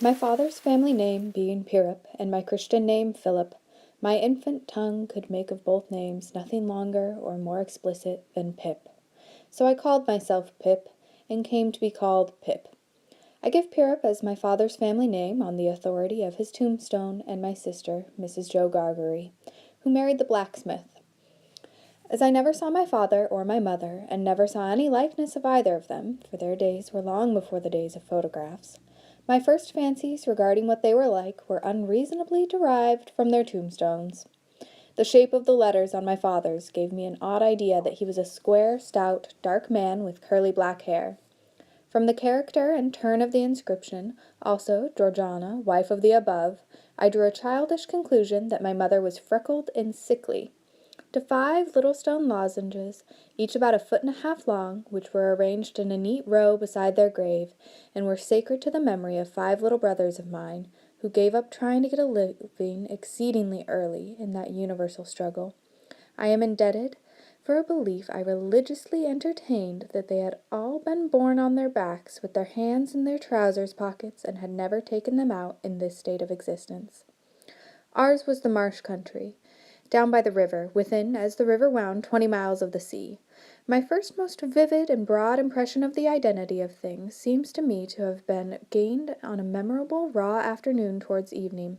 My father's family name being Pirrip, and my Christian name Philip, my infant tongue could make of both names nothing longer or more explicit than Pip. So I called myself Pip, and came to be called Pip. I give Pirrip as my father's family name on the authority of his tombstone and my sister, Mrs. Joe Gargery, who married the blacksmith. As I never saw my father or my mother, and never saw any likeness of either of them, for their days were long before the days of photographs, my first fancies regarding what they were like were unreasonably derived from their tombstones. The shape of the letters on my father's gave me an odd idea that he was a square, stout, dark man with curly black hair. From the character and turn of the inscription, also Georgiana, wife of the above, I drew a childish conclusion that my mother was freckled and sickly. To 5 little stone lozenges, each about 1.5 feet long, which were arranged in a neat row beside their grave, and were sacred to the memory of 5 little brothers of mine, who gave up trying to get a living exceedingly early in that universal struggle. I am indebted for a belief I religiously entertained that they had all been born on their backs, with their hands in their trousers pockets, and had never taken them out in this state of existence. Ours was the marsh country, down by the river, within, as the river wound, 20 miles of the sea. My first most vivid and broad impression of the identity of things seems to me to have been gained on a memorable raw afternoon towards evening.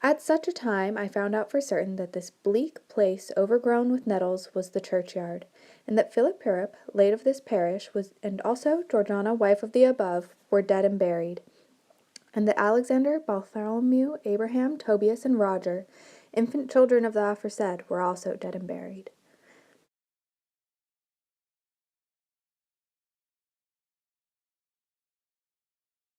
At such a time I found out for certain that this bleak place overgrown with nettles was the churchyard, and that Philip Pirrip, late of this parish, was, and also Georgiana, wife of the above, were dead and buried, and that Alexander, Bartholomew, Abraham, Tobias, and Roger, infant children of the aforesaid, were also dead and buried.